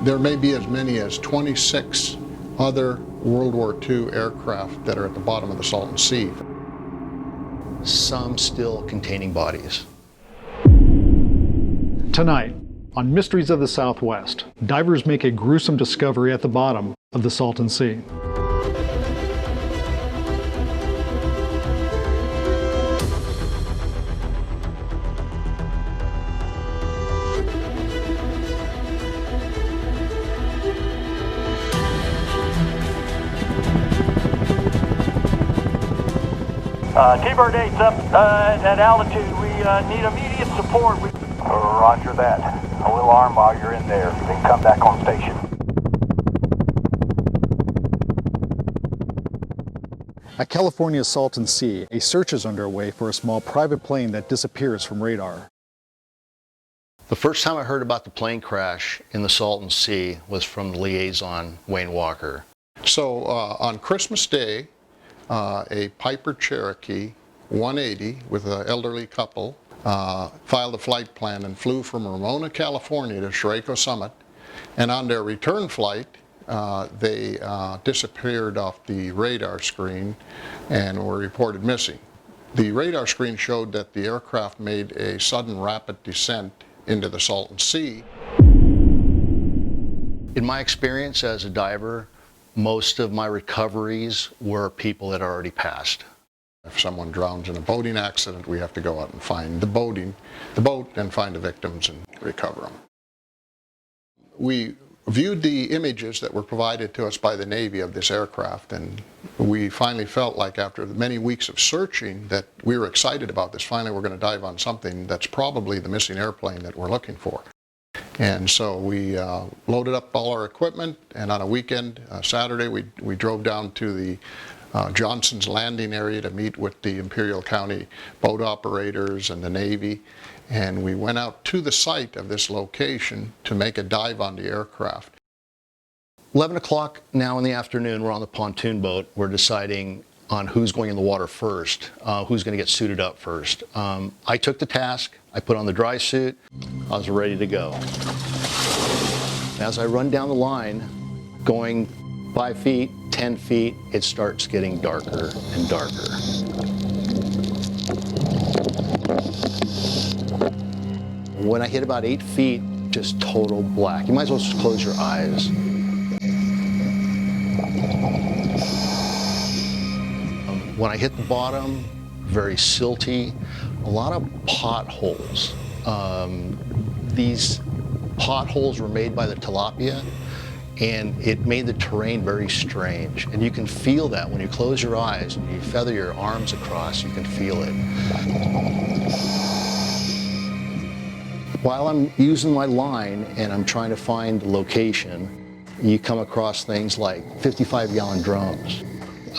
There may be as many as 26 other World War II aircraft that are at the bottom of the Salton Sea. Some still containing bodies. Tonight, on Mysteries of the Southwest, divers make a gruesome discovery at the bottom of the Salton Sea. Keep our dates up at altitude. We need immediate support. Roger that. We'll arm while you're in there. Then come back on station. At California's Salton Sea, a search is underway for a small private plane that disappears from radar. The first time I heard about the plane crash in the Salton Sea was from the liaison, Wayne Walker. So on Christmas Day, a Piper Cherokee 180 with an elderly couple filed a flight plan and flew from Ramona, California to Shreko Summit. And on their return flight, they disappeared off the radar screen and were reported missing. The radar screen showed that the aircraft made a sudden rapid descent into the Salton Sea. In my experience as a diver, most of my recoveries were people that already passed. If someone drowns in a boating accident, we have to go out and find the boat, and find the victims and recover them. We viewed the images that were provided to us by the Navy of this aircraft, and we finally felt like after many weeks of searching that we were excited about this. Finally, we're going to dive on something that's probably the missing airplane that we're looking for. And so we loaded up all our equipment, and on a weekend, Saturday, we drove down to the Johnson's Landing area to meet with the Imperial County boat operators and the Navy. And we went out to the site of this location to make a dive on the aircraft. 11 o'clock now in the afternoon, we're on the pontoon boat. We're deciding on who's going in the water first, who's going to get suited up first. I took the task. I put on the dry suit. I was ready to go. As I run down the line, going 5 feet, 10 feet, it starts getting darker and darker. When I hit about 8 feet, just total black. You might as well just close your eyes. When I hit the bottom, very silty, a lot of potholes. These potholes were made by the tilapia, and it made the terrain very strange. And you can feel that when you close your eyes and you feather your arms across, you can feel it. While I'm using my line and I'm trying to find the location, you come across things like 55-gallon drums,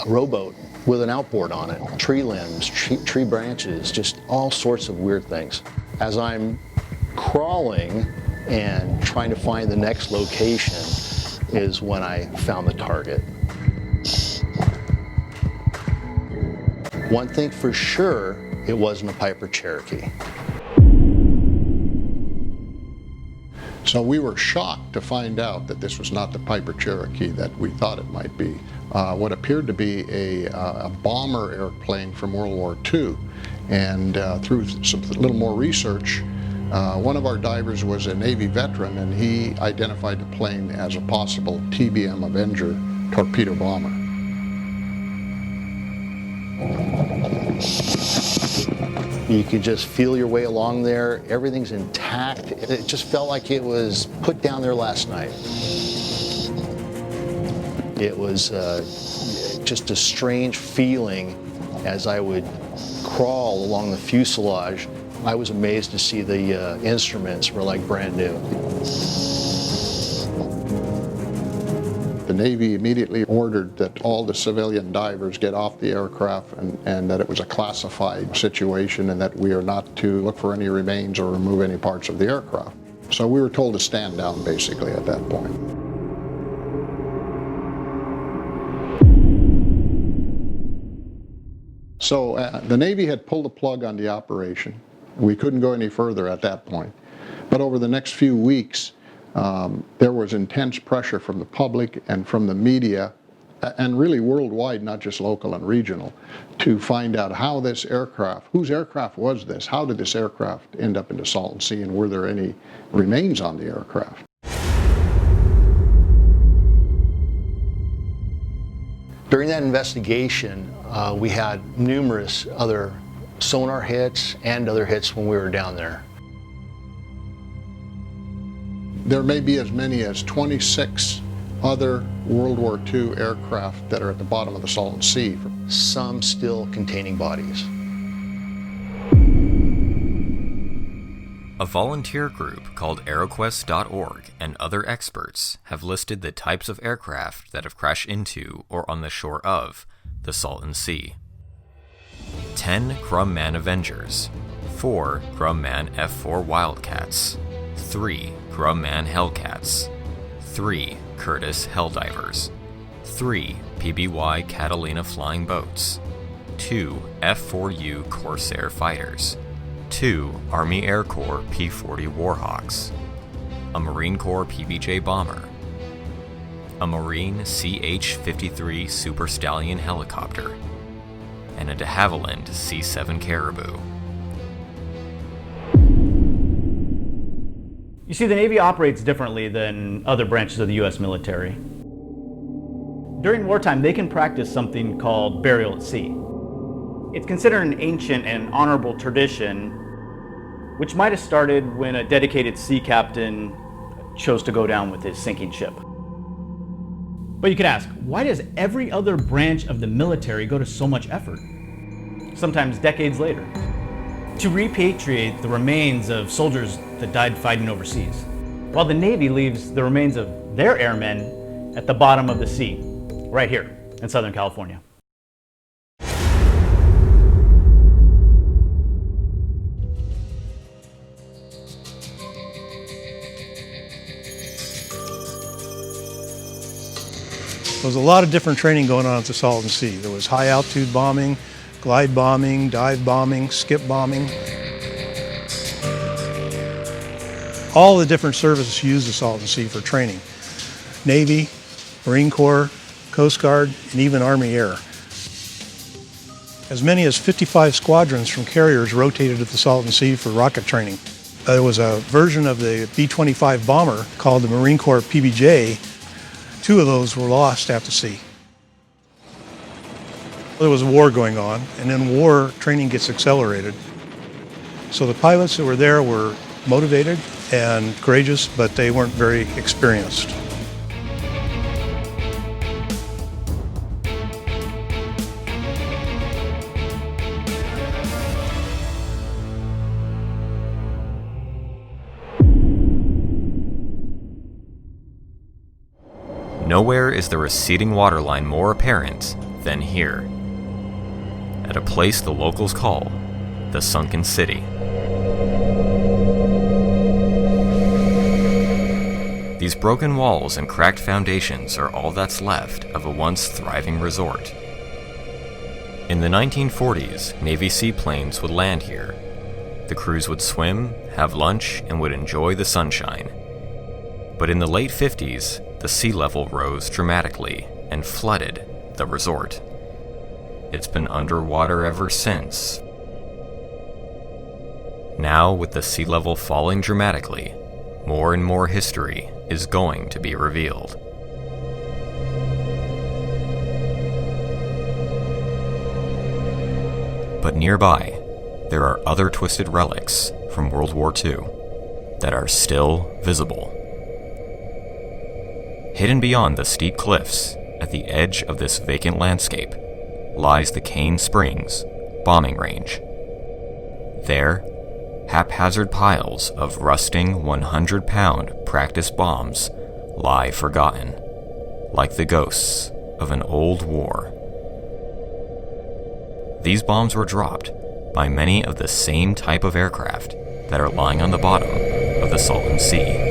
a rowboat with an outboard on it, tree limbs, tree branches, just all sorts of weird things. As I'm crawling and trying to find the next location is when I found the target. One thing for sure, it wasn't a Piper Cherokee. So we were shocked to find out that this was not the Piper Cherokee that we thought it might be. What appeared to be a bomber airplane from World War II. And through some little more research, one of our divers was a Navy veteran, and he identified the plane as a possible TBM Avenger torpedo bomber. You could just feel your way along there. Everything's intact. It just felt like it was put down there last night. It was just a strange feeling as I would crawl along the fuselage. I was amazed to see the instruments were like brand new. The Navy immediately ordered that all the civilian divers get off the aircraft and that it was a classified situation and that we are not to look for any remains or remove any parts of the aircraft. So we were told to stand down basically at that point. So the Navy had pulled the plug on the operation. We couldn't go any further at that point. But over the next few weeks, There was intense pressure from the public and from the media, and really worldwide, not just local and regional, to find out how this aircraft, whose aircraft was this? How did this aircraft end up in the Salton Sea, and were there any remains on the aircraft? During that investigation, we had numerous other sonar hits and other hits when we were down there. There may be as many as 26 other World War II aircraft that are at the bottom of the Salton Sea. Some still containing bodies. A volunteer group called AeroQuest.org and other experts have listed the types of aircraft that have crashed into or on the shore of the Salton Sea. 10 Grumman Avengers, 4 Grumman F-4 Wildcats, 3 Grumman Hellcats, 3 Curtiss Helldivers, 3 PBY Catalina flying boats, 2 F-4U Corsair fighters, 2 Army Air Corps P-40 Warhawks, a Marine Corps PBJ bomber, a Marine CH-53 Super Stallion helicopter, and a de Havilland C-7 Caribou. You see, the Navy operates differently than other branches of the U.S. military. During wartime, they can practice something called burial at sea. It's considered an ancient and honorable tradition, which might have started when a dedicated sea captain chose to go down with his sinking ship. But you could ask, why does every other branch of the military go to so much effort, sometimes decades later, to repatriate the remains of soldiers that died fighting overseas, while the Navy leaves the remains of their airmen at the bottom of the sea, right here in Southern California? There was a lot of different training going on at the Salton Sea. There was high altitude bombing, glide bombing, dive bombing, skip bombing. All the different services use the Salton Sea for training. Navy, Marine Corps, Coast Guard, and even Army Air. As many as 55 squadrons from carriers rotated at the Salton Sea for rocket training. There was a version of the B-25 bomber called the Marine Corps PBJ. 2 of those were lost at the sea. There was a war going on, and in war, training gets accelerated. So the pilots that were there were motivated and courageous, but they weren't very experienced. Nowhere is the receding waterline more apparent than here, at a place the locals call the Sunken City. These broken walls and cracked foundations are all that's left of a once thriving resort. In the 1940s, Navy seaplanes would land here. The crews would swim, have lunch, and would enjoy the sunshine. But in the late 50s, the sea level rose dramatically and flooded the resort. It's been underwater ever since. Now, with the sea level falling dramatically, more and more history is going to be revealed. But nearby, there are other twisted relics from World War II that are still visible. Hidden beyond the steep cliffs, at the edge of this vacant landscape, lies the Cane Springs bombing range. There, haphazard piles of rusting 100-pound practice bombs lie forgotten, like the ghosts of an old war. These bombs were dropped by many of the same type of aircraft that are lying on the bottom of the Salton Sea.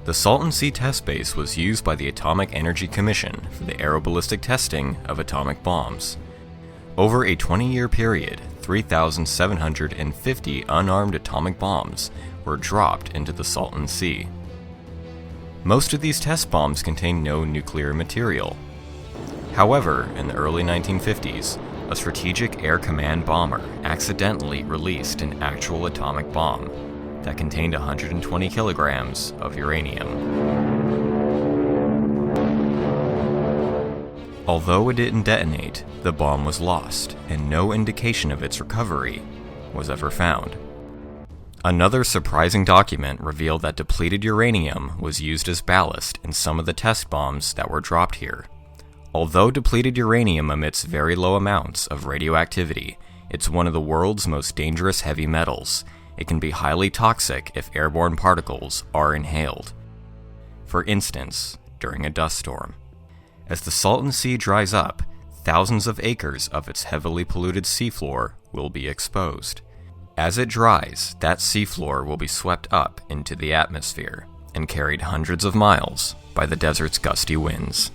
The Salton Sea Test Base was used by the Atomic Energy Commission for the aeroballistic testing of atomic bombs. Over a 20-year period, 3,750 unarmed atomic bombs were dropped into the Salton Sea. Most of these test bombs contained no nuclear material. However, in the early 1950s, a Strategic Air Command bomber accidentally released an actual atomic bomb that contained 120 kilograms of uranium. Although it didn't detonate, the bomb was lost, and no indication of its recovery was ever found. Another surprising document revealed that depleted uranium was used as ballast in some of the test bombs that were dropped here. Although depleted uranium emits very low amounts of radioactivity, it's one of the world's most dangerous heavy metals. It can be highly toxic if airborne particles are inhaled. For instance, during a dust storm. As the Salton Sea dries up, thousands of acres of its heavily polluted seafloor will be exposed. As it dries, that seafloor will be swept up into the atmosphere and carried hundreds of miles by the desert's gusty winds.